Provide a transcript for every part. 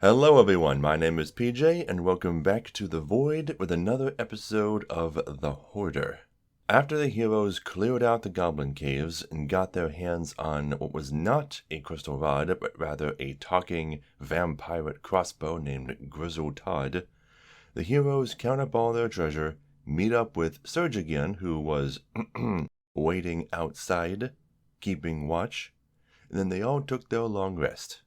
Hello everyone, my name is PJ and welcome back to the Void with another episode of The Hoarder. After the heroes cleared out the goblin caves and got their hands on what was not a crystal rod, but rather a talking vampire crossbow named Grizzle Todd, the heroes count up all their treasure, meet up with Surge again, who was waiting outside, keeping watch, and then they all took their long rest.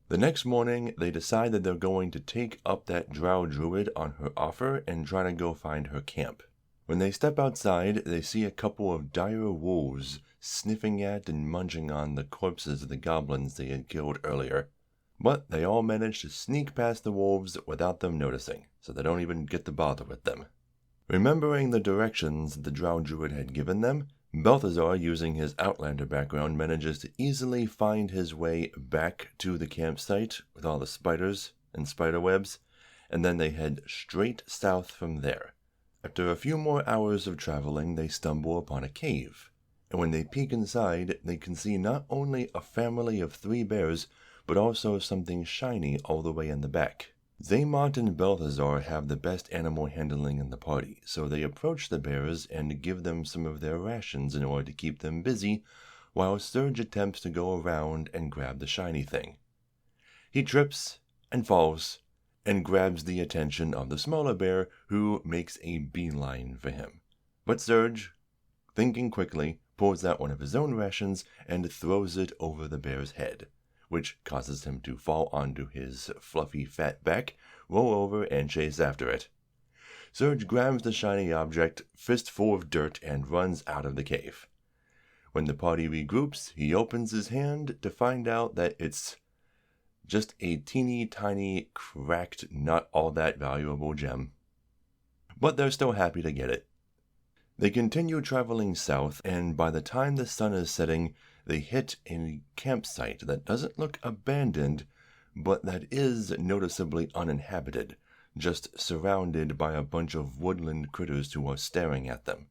The next morning, they decide that they're going to take up that drow druid on her offer and try to go find her camp. When they step outside, they see a couple of dire wolves sniffing at and munching on the corpses of the goblins they had killed earlier. But they all manage to sneak past the wolves without them noticing, so they don't even get to bother with them. Remembering the directions the drow druid had given them, Balthazar, using his Outlander background, manages to easily find his way back to the campsite with all the spiders and spider webs, and then they head straight south from there. After a few more hours of traveling, they stumble upon a cave, and when they peek inside, they can see not only a family of 3 bears, but also something shiny all the way in the back. Zaymont and Balthazar have the best animal handling in the party, so they approach the bears and give them some of their rations in order to keep them busy, while Surge attempts to go around and grab the shiny thing. He trips and falls and grabs the attention of the smaller bear, who makes a beeline for him. But Surge, thinking quickly, pulls out one of his own rations and throws it over the bear's head, which causes him to fall onto his fluffy fat back, roll over, and chase after it. Surge grabs the shiny object, fistful of dirt, and runs out of the cave. When the party regroups, he opens his hand to find out that it's just a teeny tiny, cracked, not all that valuable gem. But they're still happy to get it. They continue traveling south, and by the time the sun is setting, they hit a campsite that doesn't look abandoned, but that is noticeably uninhabited, just surrounded by a bunch of woodland critters who are staring at them.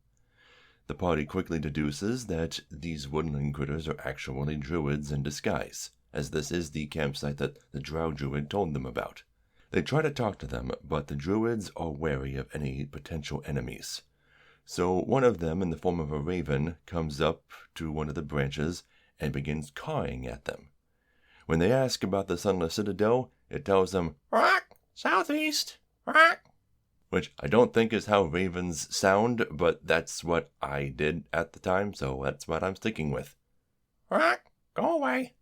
The party quickly deduces that these woodland critters are actually druids in disguise, as this is the campsite that the drow druid told them about. They try to talk to them, but the druids are wary of any potential enemies. So one of them, in the form of a raven, comes up to one of the branches and begins cawing at them. When they ask about the Sunless Citadel, it tells them, "Rock, southeast, rock," which I don't think is how ravens sound, but that's what I did at the time, so that's what I'm sticking with. "Rock, go away."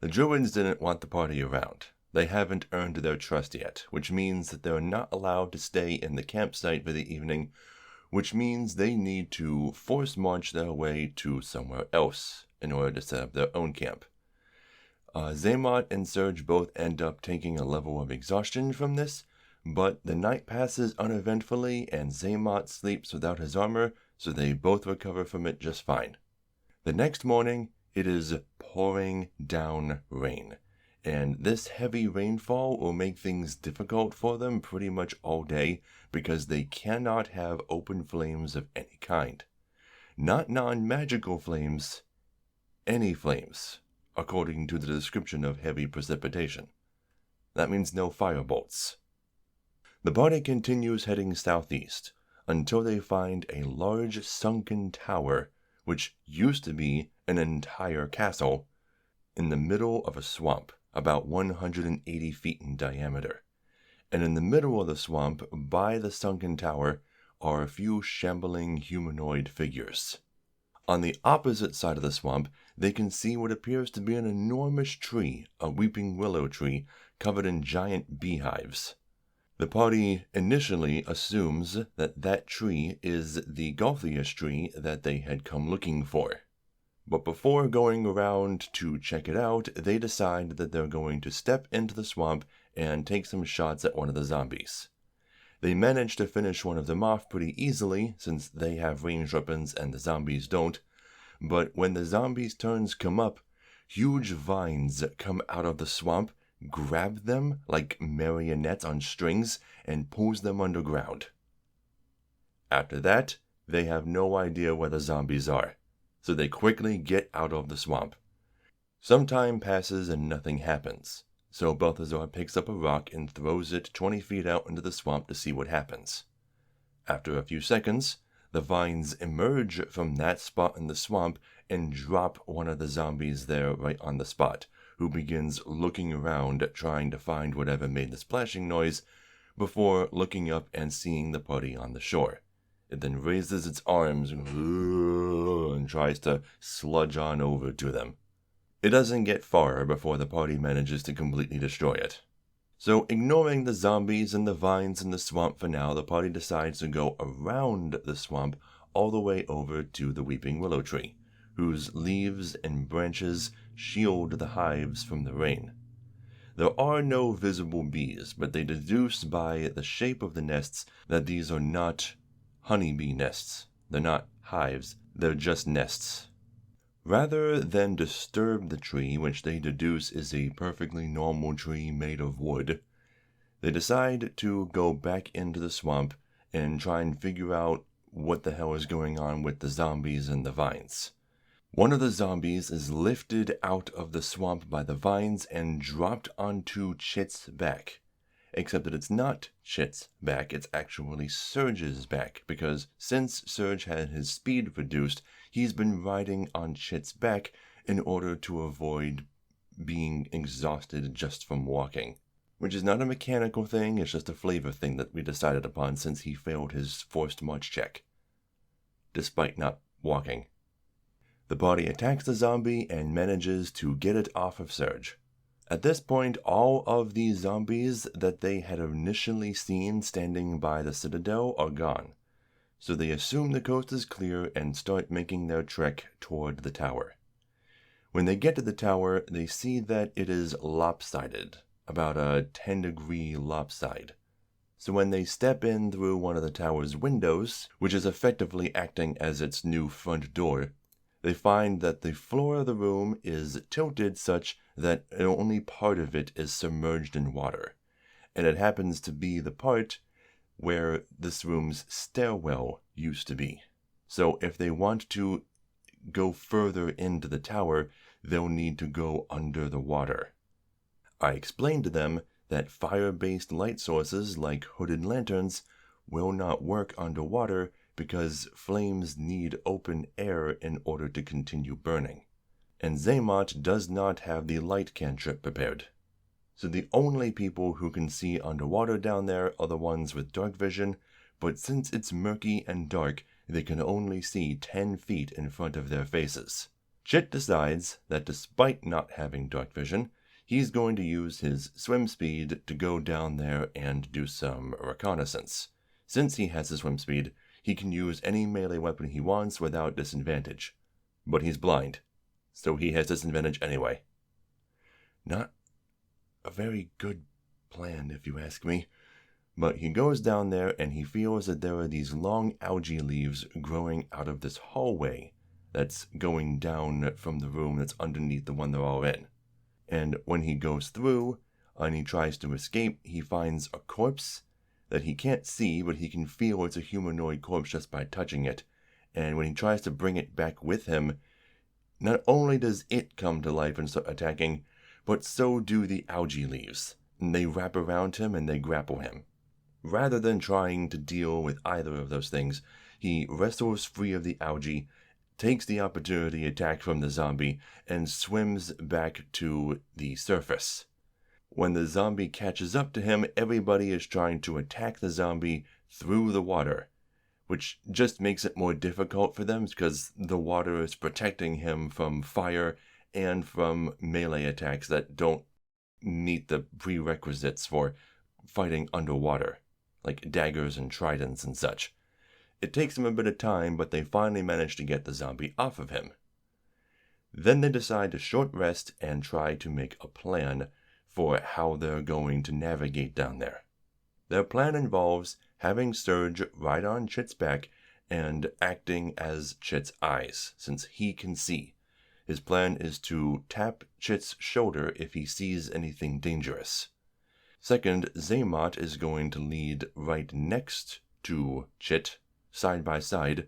The druids didn't want the party around. They haven't earned their trust yet, which means that they're not allowed to stay in the campsite for the evening, which means they need to force march their way to somewhere else in order to set up their own camp. Zaymont and Surge both end up taking a level of exhaustion from this, but the night passes uneventfully and Zaymont sleeps without his armor, so they both recover from it just fine. The next morning, it is pouring down rain, and this heavy rainfall will make things difficult for them pretty much all day because they cannot have open flames of any kind. Not non-magical flames, any flames, according to the description of heavy precipitation. That means no firebolts. The party continues heading southeast until they find a large sunken tower, which used to be an entire castle, in the middle of a swamp, about 180 feet in diameter. And in the middle of the swamp, by the sunken tower, are a few shambling humanoid figures. On the opposite side of the swamp, they can see what appears to be an enormous tree, a weeping willow tree, covered in giant beehives. The party initially assumes that that tree is the Galthius tree that they had come looking for. But before going around to check it out, they decide that they're going to step into the swamp and take some shots at one of the zombies. They manage to finish one of them off pretty easily, since they have ranged weapons and the zombies don't. But when the zombies' turns come up, huge vines come out of the swamp, grab them like marionettes on strings, and pulls them underground. After that, they have no idea where the zombies are, so they quickly get out of the swamp. Some time passes and nothing happens, So Balthazar picks up a rock and throws it 20 feet out into the swamp to see what happens. After a few seconds, the vines emerge from that spot in the swamp and drop one of the zombies there right on the spot, who begins looking around trying to find whatever made the splashing noise before looking up and seeing the party on the shore. It then raises its arms and tries to sludge on over to them. It doesn't get far before the party manages to completely destroy it. So, ignoring the zombies and the vines in the swamp for now, the party decides to go around the swamp all the way over to the weeping willow tree, whose leaves and branches shield the hives from the rain. There are no visible bees, but they deduce by the shape of the nests that these are not honeybee nests. They're not hives, they're just nests. Rather than disturb the tree, which they deduce is a perfectly normal tree made of wood, they decide to go back into the swamp and try and figure out what the hell is going on with the zombies and the vines. One of the zombies is lifted out of the swamp by the vines and dropped onto Chit's back. Except that it's not Chit's back, it's actually Surge's back, because since Surge had his speed reduced, he's been riding on Chit's back in order to avoid being exhausted just from walking. Which is not a mechanical thing, it's just a flavor thing that we decided upon since he failed his forced march check, despite not walking. The party attacks the zombie and manages to get it off of Surge. At this point, all of the zombies that they had initially seen standing by the citadel are gone, so they assume the coast is clear and start making their trek toward the tower. When they get to the tower, they see that it is lopsided, about a 10-degree lopside. So when they step in through one of the tower's windows, which is effectively acting as its new front door, they find that the floor of the room is tilted such that only part of it is submerged in water, and it happens to be the part where this room's stairwell used to be. So if they want to go further into the tower, they'll need to go under the water. I explained to them that fire-based light sources like hooded lanterns will not work underwater because flames need open air in order to continue burning. And Zaymot does not have the light cantrip prepared. So the only people who can see underwater down there are the ones with dark vision, but since it's murky and dark, they can only see 10 feet in front of their faces. Chit decides that despite not having dark vision, he's going to use his swim speed to go down there and do some reconnaissance. Since he has the swim speed, he can use any melee weapon he wants without disadvantage. But he's blind, so he has disadvantage anyway. Not a very good plan, if you ask me. But he goes down there and he feels that there are these long algae leaves growing out of this hallway that's going down from the room that's underneath the one they're all in. And when he goes through and he tries to escape, he finds a corpse that he can't see, but he can feel it's a humanoid corpse just by touching it. And when he tries to bring it back with him, not only does it come to life and start attacking, but so do the algae leaves. And they wrap around him and they grapple him. Rather than trying to deal with either of those things, he wrestles free of the algae, takes the opportunity attack from the zombie, and swims back to the surface. When the zombie catches up to him, everybody is trying to attack the zombie through the water, which just makes it more difficult for them because the water is protecting him from fire and from melee attacks that don't meet the prerequisites for fighting underwater, like daggers and tridents and such. It takes them a bit of time, but they finally manage to get the zombie off of him. Then they decide to short rest and try to make a plan for how they're going to navigate down there. Their plan involves having Surge ride on Chit's back and acting as Chit's eyes, since he can see. His plan is to tap Chit's shoulder if he sees anything dangerous. Second, Zaymot is going to lead right next to Chit, side by side,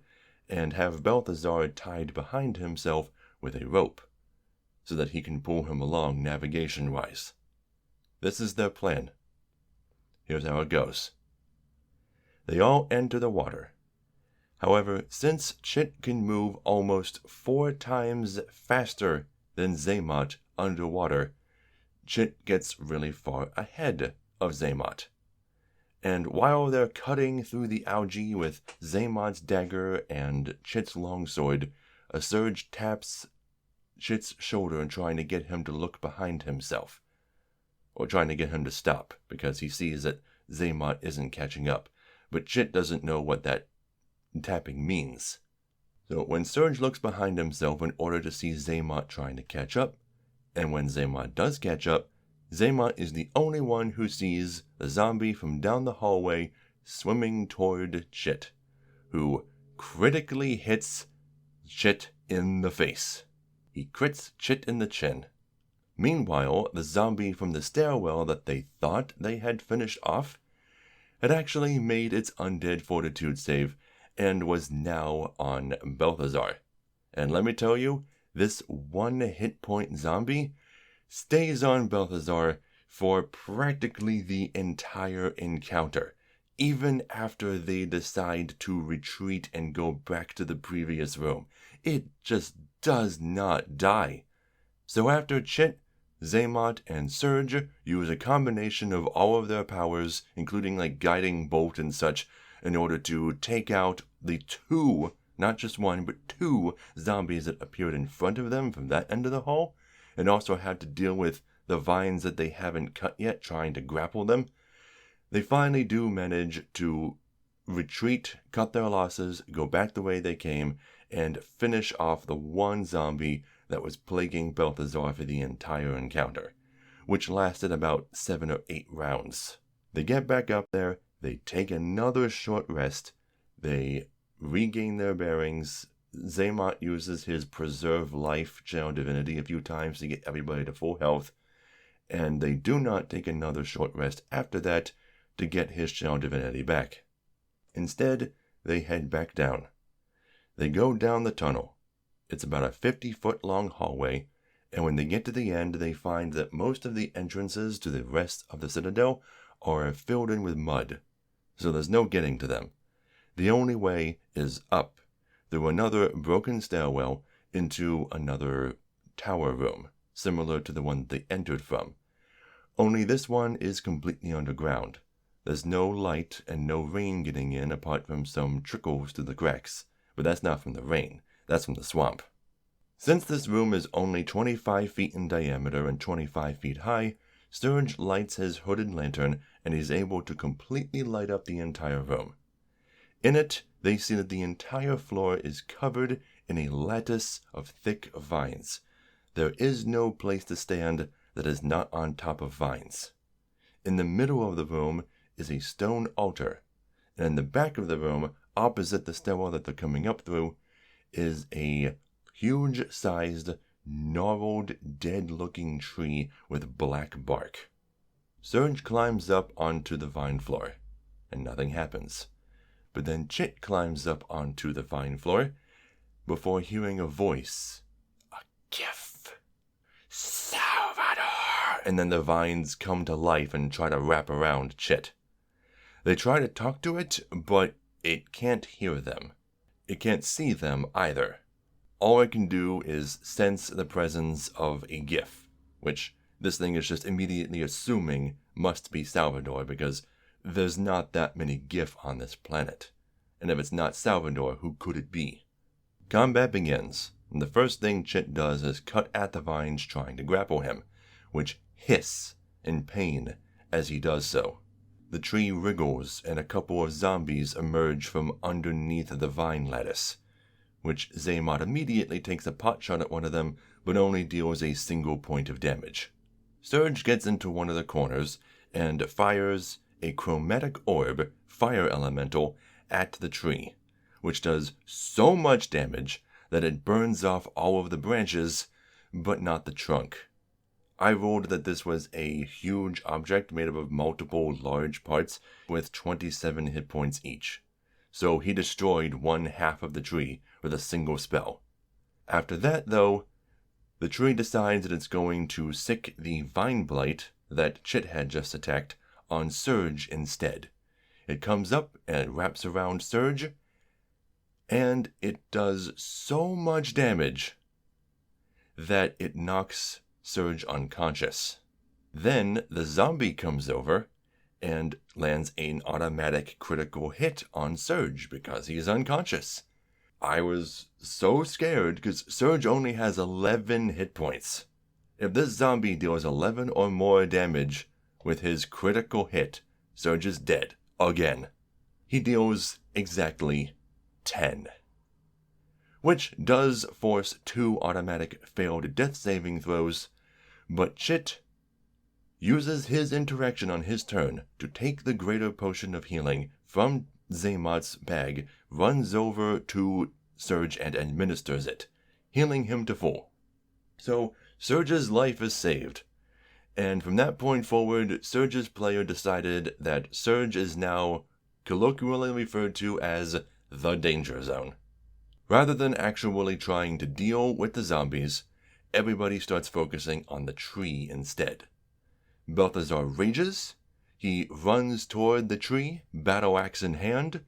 and have Balthazar tied behind himself with a rope, so that he can pull him along navigation-wise. This is their plan. Here's how it goes. They all enter the water. However, since Chit can move almost 4 times faster than Zaymot underwater, Chit gets really far ahead of Zaymot. And while they're cutting through the algae with Zaymot's dagger and Chit's longsword, a Surge taps Chit's shoulder and trying to get him to look behind himself. Or trying to get him to stop, because he sees that Zaymot isn't catching up. But Chit doesn't know what that tapping means. So when Surge looks behind himself in order to see Zaymot trying to catch up, and when Zaymot does catch up, Zaymot is the only one who sees the zombie from down the hallway swimming toward Chit, who critically hits Chit in the face. He crits Chit in the chin. Meanwhile, the zombie from the stairwell that they thought they had finished off had actually made its undead fortitude save and was now on Balthazar. And let me tell you, this 1 hit point zombie stays on Balthazar for practically the entire encounter, even after they decide to retreat and go back to the previous room. It just does not die. So after Chit, Zaymot, and Surge use a combination of all of their powers, including like Guiding Bolt and such, in order to take out the 2, not just 1, but 2 zombies that appeared in front of them from that end of the hall, and also had to deal with the vines that they haven't cut yet, trying to grapple them. They finally do manage to retreat, cut their losses, go back the way they came, and finish off the 1 zombie that was plaguing Balthazar for the entire encounter, which lasted about 7 or 8 rounds. They get back up there, they take another short rest, they regain their bearings. Zaymot uses his Preserve Life Channel Divinity a few times to get everybody to full health, and they do not take another short rest after that to get his Channel Divinity back. Instead, they head back down. They go down the tunnel. It's about a 50-foot long hallway, and when they get to the end, they find that most of the entrances to the rest of the citadel are filled in with mud, so there's no getting to them. The only way is up, through another broken stairwell into another tower room, similar to the one they entered from. Only this one is completely underground. There's no light and no rain getting in apart from some trickles through the cracks, but that's not from the rain. That's from the swamp. Since this room is only 25 feet in diameter and 25 feet high, Surge lights his hooded lantern and is able to completely light up the entire room. In it, they see that the entire floor is covered in a lattice of thick vines. There is no place to stand that is not on top of vines. In the middle of the room is a stone altar, and in the back of the room, opposite the stairwell that they're coming up through, is a huge-sized, gnarled, dead-looking tree with black bark. Surge climbs up onto the vine floor, and nothing happens. But then Chit climbs up onto the vine floor before hearing a voice. A gift. Salvador! And then the vines come to life and try to wrap around Chit. They try to talk to it, but it can't hear them. It can't see them either. All it can do is sense the presence of a GIF, which this thing is just immediately assuming must be Salvador because there's not that many GIF on this planet. And if it's not Salvador, who could it be? Combat begins, and the first thing Chit does is cut at the vines trying to grapple him, which hiss in pain as he does so. The tree wriggles and a couple of zombies emerge from underneath the vine lattice, which Zaymot immediately takes a pot shot at one of them, but only deals a single point of damage. Surge gets into one of the corners and fires a chromatic orb fire elemental at the tree, which does so much damage that it burns off all of the branches, but not the trunk. I rolled that this was a huge object made up of multiple large parts with 27 hit points each. So he destroyed 1/2 of the tree with a single spell. After that, though, the tree decides that it's going to sick the vine blight that Chit had just attacked on Surge instead. It comes up and it wraps around Surge, and it does so much damage that it knocks Surge unconscious. Then the zombie comes over and lands an automatic critical hit on Surge because he's unconscious. I was so scared because Surge only has 11 hit points. If this zombie deals 11 or more damage with his critical hit, Surge is dead again. He deals exactly 10, which does force 2 automatic failed death saving throws, but Chit uses his interaction on his turn to take the greater potion of healing from Zaymot's bag, runs over to Surge and administers it, healing him to full. So Surge's life is saved, and from that point forward, Surge's player decided that Surge is now colloquially referred to as the Danger Zone. Rather than actually trying to deal with the zombies, everybody starts focusing on the tree instead. Balthazar rages, he runs toward the tree, battle axe in hand,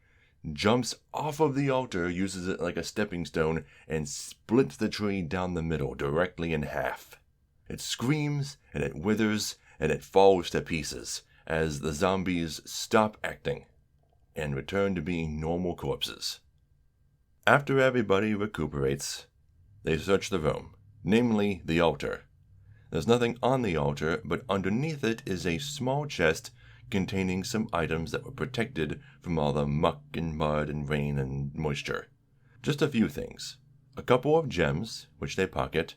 jumps off of the altar, uses it like a stepping stone, and splits the tree down the middle, directly in half. It screams, and it withers, and it falls to pieces, as the zombies stop acting, and return to being normal corpses. After everybody recuperates, they search the room, namely the altar. There's nothing on the altar, but underneath it is a small chest containing some items that were protected from all the muck and mud and rain and moisture. Just a few things. A couple of gems, which they pocket,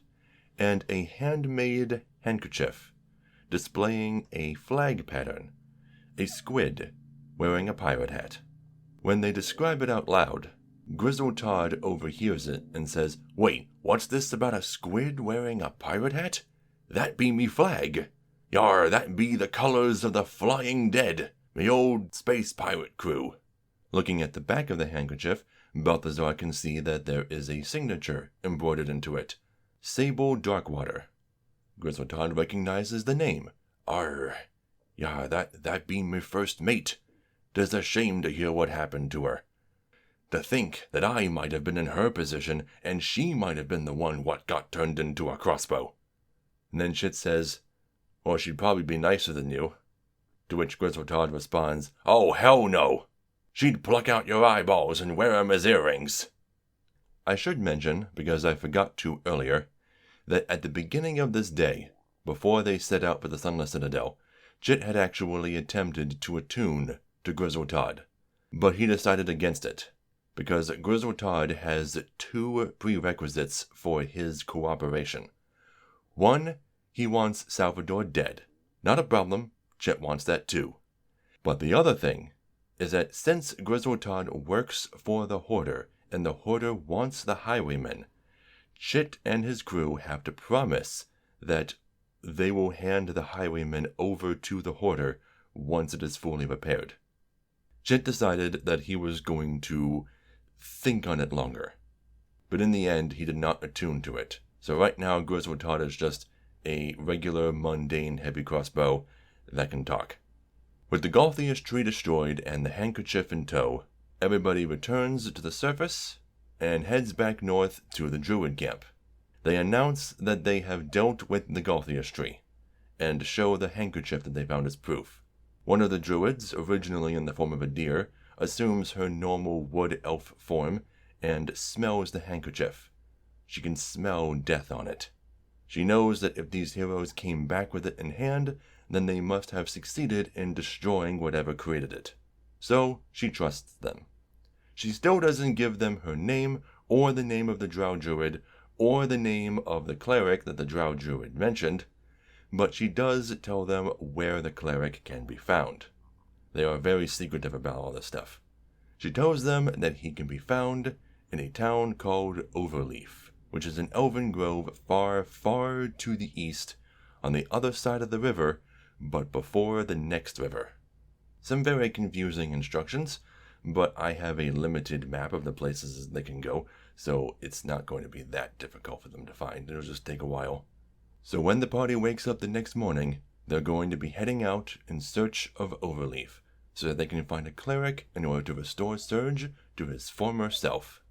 and a handmade handkerchief displaying a flag pattern, a squid wearing a pirate hat. When they describe it out loud, Grizzle Todd overhears it and says, "Wait, what's this about a squid wearing a pirate hat? That be me flag. Yar, that be the colors of the Flying Dead, me old space pirate crew." Looking at the back of the handkerchief, Balthazar can see that there is a signature embroidered into it. Sable Darkwater. Grizzle Todd recognizes the name. "Arr, yar, that be me first mate. 'Tis a shame to hear what happened to her. To think that I might have been in her position, and she might have been the one what got turned into a crossbow." And then Chit says, "Or she'd probably be nicer than you." To which Grizzle Todd responds, "Oh, hell no! She'd pluck out your eyeballs and wear 'em as earrings." I should mention, because I forgot to earlier, that at the beginning of this day, before they set out for the Sunless Citadel, Chit had actually attempted to attune to Grizzle Todd. But he decided against it, because Grizzle Todd has 2 prerequisites for his cooperation. 1, he wants Salvador dead. Not a problem, Chit wants that too. But the other thing is that since Grizzle Todd works for the Hoarder, and the Hoarder wants the Highwaymen, Chit and his crew have to promise that they will hand the Highwaymen over to the Hoarder once it is fully repaired. Chit decided that he was going to think on it longer, but in the end he did not attune to it. So right now Grizzle Todd is just a regular mundane heavy crossbow that can talk. With the Galthius tree destroyed and the handkerchief in tow, everybody returns to the surface and heads back north to the Druid camp. They announce that they have dealt with the Galthius tree, and show the handkerchief that they found as proof. One of the Druids, originally in the form of a deer, assumes her normal wood elf form and smells the handkerchief. She can smell death on it. She knows that if these heroes came back with it in hand, then they must have succeeded in destroying whatever created it. So she trusts them. She still doesn't give them her name, or the name of the Drow Druid, or the name of the cleric that the Drow Druid mentioned, but she does tell them where the cleric can be found. They are very secretive about all this stuff. She tells them that he can be found in a town called Overleaf, which is an elven grove far, far to the east, on the other side of the river, but before the next river. Some very confusing instructions, but I have a limited map of the places they can go, so it's not going to be that difficult for them to find. It'll just take a while. So when the party wakes up the next morning, they're going to be heading out in search of Overleaf, so that they can find a cleric in order to restore Surge to his former self.